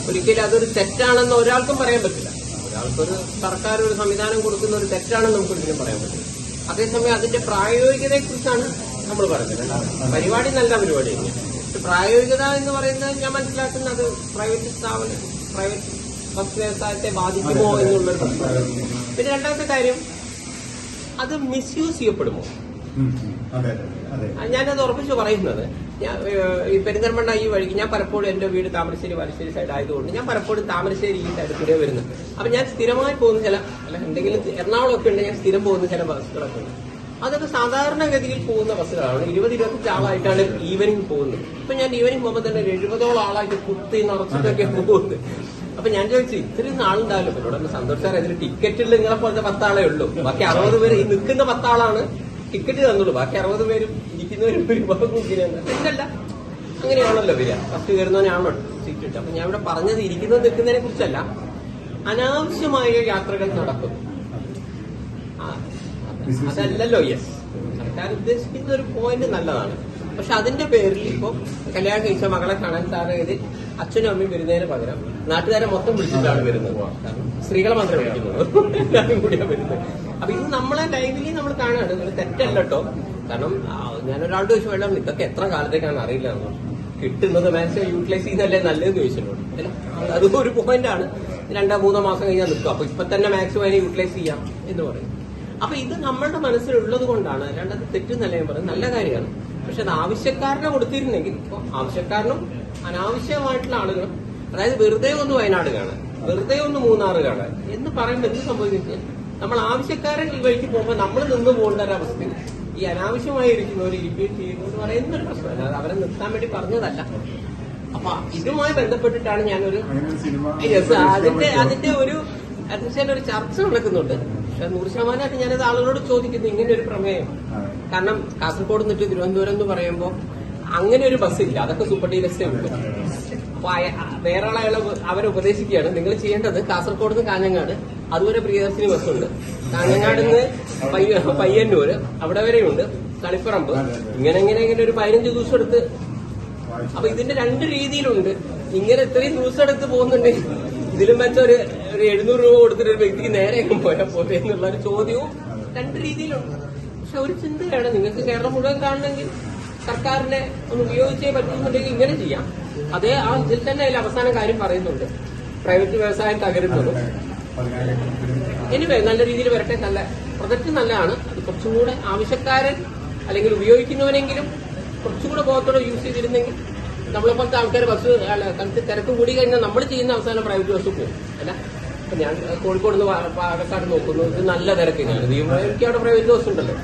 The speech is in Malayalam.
ഒരിക്കലും അതൊരു തെറ്റാണെന്ന് ഒരാൾക്കും പറയാൻ പറ്റില്ല. ഒരാൾക്കൊരു സർക്കാർ ഒരു സംവിധാനം കൊടുക്കുന്ന ഒരു തെറ്റാണെന്ന് നമുക്ക് ഒരിക്കലും പറയാൻ പറ്റില്ല. അതേസമയം അതിന്റെ പ്രായോഗികതയെക്കുറിച്ചാണ് നമ്മൾ പറയുന്നത്. പരിപാടി നല്ല പരിപാടി തന്നെയാണ്. പക്ഷെ പ്രായോഗികത എന്ന് പറയുന്നത് ഞാൻ മനസ്സിലാക്കുന്നത് പ്രൈവറ്റ് ബസ് വ്യവസായത്തെ ബാധിക്കുമോ എന്നുള്ളൊരു പ്രശ്നമാണ്. പിന്നെ രണ്ടാമത്തെ കാര്യം, അത് മിസ്യൂസ് ചെയ്യപ്പെടുമോ? ഞാനത് ഉറപ്പിച്ചു പറയുന്നത്, ഈ പെരിന്തൽമണ്ണ ഈ വഴിക്ക് ഞാൻ പലപ്പോഴും എന്റെ വീട് താമരശ്ശേരി വലശ്ശേരി സൈഡ് ആയതുകൊണ്ട് ഞാൻ പലപ്പോഴും താമരശ്ശേരി ഈ സൈഡ് കൂടെ വരുന്നത്. അപ്പൊ ഞാൻ സ്ഥിരമായി പോകുന്ന ചില എന്തെങ്കിലും എറണാകുളമൊക്കെ ഉണ്ട്, ഞാൻ സ്ഥിരം പോകുന്ന ചില ബസ്സുകളൊക്കെ ഉണ്ട്. അതൊക്കെ സാധാരണഗതിയിൽ പോകുന്ന ബസ്സുകളാണ്. 20-25 ആളായിട്ടാണ് ഈവനിങ് പോകുന്നത്. ഇപ്പൊ ഞാൻ ഈവനിങ് പോകുമ്പോൾ തന്നെ 70ഓളം ആളായിട്ട് കുത്തി നിറച്ചിട്ടൊക്കെ പോകുന്നത്. അപ്പൊ ഞാൻ ചോദിച്ചു, ഇത്രയും ആളുണ്ടാവില്ല. പിന്നെ ഇവിടെ സന്തോഷ് സാർ ഇതിൽ ടിക്കറ്റിൽ നിങ്ങളെ പോലത്തെ 10 ആളേ ഉള്ളൂ. ബാക്കി 60 പേര്, ഈ നിൽക്കുന്ന 10 ആളാണ് ടിക്കറ്റ് തന്നുള്ളൂ. ബാക്കി 60 പേരും ഇരിക്കുന്നവരും ഇല്ലല്ല. അങ്ങനെയാണല്ലോ വരിക. ഫസ്റ്റ് കയറുന്നവനാണോ സീറ്റ് ഇട്ട്. അപ്പൊ ഞാൻ ഇവിടെ പറഞ്ഞത് ഇരിക്കുന്നത് നിൽക്കുന്നതിനെ കുറിച്ചല്ല, അനാവശ്യമായ യാത്രകൾ നടക്കും. അതല്ലല്ലോ യെസ്, സർക്കാർ ഉദ്ദേശിക്കുന്ന ഒരു പോയിന്റ് നല്ലതാണ്. പക്ഷെ അതിന്റെ പേരിൽ ഇപ്പൊ കല്യാണം കഴിച്ച മകളെ കാണാൻ സാറേത് അച്ഛനും അമ്മയും വരുന്നതിന് പകരം നാട്ടുകാരെ മൊത്തം വിളിച്ചിട്ടാണ് വരുന്നത്. സ്ത്രീകളെ മാത്രമേ വിളിക്കുന്നുള്ളൂ, എല്ലാവരും കൂടിയാണ് വരുന്നത്. അപ്പൊ ഇത് നമ്മളെ ലൈവിലി നമ്മൾ കാണാണ്. നിങ്ങൾ തെറ്റല്ല കേട്ടോ. കാരണം ഞാനൊരാളോട് ചോദിച്ചു, വേണം ഇതൊക്കെ എത്ര കാലത്തേക്കാണ് അറിയില്ല, കിട്ടുന്നത് മാക്സിമം യൂട്ടിലൈസ് ചെയ്യുന്നതല്ലേ നല്ലതെന്ന് ചോദിച്ചിട്ടുണ്ട്. അതും ഒരു പോയിന്റ് ആണ്. 2-3 മാസം കഴിഞ്ഞാൽ നിൽക്കും. അപ്പൊ ഇപ്പൊ തന്നെ മാക്സിമം അതിനെ യൂട്ടിലൈസ് ചെയ്യാം എന്ന് പറയും. അപ്പൊ ഇത് നമ്മളുടെ മനസ്സിലുള്ളത് കൊണ്ടാണ്. രണ്ടത് തെറ്റെന്നല്ല ഞാൻ പറയുന്നത്, നല്ല കാര്യമാണ്. പക്ഷെ അത് ആവശ്യക്കാരനെ കൊടുത്തിരുന്നെങ്കിൽ, ഇപ്പൊ ആവശ്യക്കാരനും അനാവശ്യമായിട്ടുള്ള ആളുകളും, അതായത് വെറുതെ ഒന്ന് വയനാട് കാണാൻ, വെറുതെ ഒന്ന് മൂന്നാറ് കാണാൻ എന്ന് പറയുമ്പോൾ എന്ത് സംഭവിക്കുന്നത്, നമ്മൾ ആവശ്യക്കാരൻ ഈ വഴിക്ക് പോകുമ്പോൾ നമ്മൾ നിന്ന് പോകേണ്ട ഒരവസ്ഥയിൽ ഈ അനാവശ്യമായി ഇരിക്കുന്നവർ ഇരിക്കേറ്റ് ചെയ്യുന്നു എന്ന് പറയുന്നൊരു പ്രശ്നമല്ല. അത് അവരെ നിർത്താൻ വേണ്ടി പറഞ്ഞതല്ല. അപ്പൊ ഇതുമായി ബന്ധപ്പെട്ടിട്ടാണ് ഞാനൊരു അതിന്റെ ഒരു ചർച്ച നടക്കുന്നുണ്ട്. പക്ഷെ 100% ഞാനത് ആളുകളോട് ചോദിക്കുന്നു, ഇങ്ങനെ ഒരു പ്രമേയം. കാരണം കാസർഗോഡ് നിന്നിട്ട് തിരുവനന്തപുരം എന്ന് പറയുമ്പോൾ അങ്ങനെ ഒരു ബസ്സില്ല, അതൊക്കെ സൂപ്പർ ഡീലക്സേ ഉള്ളൂ. അപ്പൊ വേറെ ആളെ അവരെ ഉപദേശിക്കുകയാണ്, നിങ്ങൾ ചെയ്യേണ്ടത് കാസർഗോഡ് നിന്ന് കാഞ്ഞങ്ങാട് അതുവരെ പ്രിയദർശിനി ബസ്സുണ്ട്, കാഞ്ഞങ്ങാട് നിന്ന് പയ്യന്നൂര് അവിടെ വരെയുണ്ട്, തളിപ്പറമ്പ്, ഇങ്ങനെ ഒരു 15 ദിവസം എടുത്ത്. അപ്പൊ ഇതിന്റെ 2 രീതിയിലുണ്ട്. ഇങ്ങനെ ഇത്രയും ദിവസം എടുത്ത് പോകുന്നുണ്ടെങ്കിൽ ഇതിലും വെച്ച ഒരു 700 രൂപ കൊടുത്തിട്ട് ഒരു വ്യക്തിക്ക് നേരെ പോയാൽ പോലെ എന്നുള്ള ഒരു ചോദ്യവും 2 രീതിയിലുണ്ട്. പക്ഷെ ഒരു ചിന്തയാണ്, നിങ്ങൾക്ക് കേരളം മുഴുവൻ കാണണമെങ്കിൽ സർക്കാരിനെ ഒന്ന് ഉപയോഗിച്ചേ പറ്റുന്നുണ്ടെങ്കിൽ ഇങ്ങനെ ചെയ്യാം. അതേ ആ ഇതിൽ തന്നെ അതിൽ അവസാന കാര്യം പറയുന്നുണ്ട്, പ്രൈവറ്റ് വ്യവസായം തകരുന്നതും. എനിവേ നല്ല രീതിയിൽ വരട്ടെ. നല്ല പ്രൊജക്ട് നല്ലതാണ്. അത് കുറച്ചും കൂടെ ആവശ്യക്കാരൻ അല്ലെങ്കിൽ ഉപയോഗിക്കുന്നവനെങ്കിലും കുറച്ചും കൂടെ ബോധത്തോടെ യൂസ് ചെയ്തിരുന്നെങ്കിൽ നമ്മളെപ്പോലത്തെ ആൾക്കാർ ബസ് തിരക്ക് കൂടി കഴിഞ്ഞാൽ നമ്മൾ ചെയ്യുന്ന അവസാനം പ്രൈവറ്റ് ബസ് പോകും. അല്ല, ഞാൻ കോഴിക്കോട് നിന്ന് പാലക്കാട് നോക്കുന്നു, ഇത് നല്ല തിരക്കിനാണ്. എനിക്ക് അവിടെ പ്രൈവറ്റ് ബസ് ഉണ്ടല്ലോ.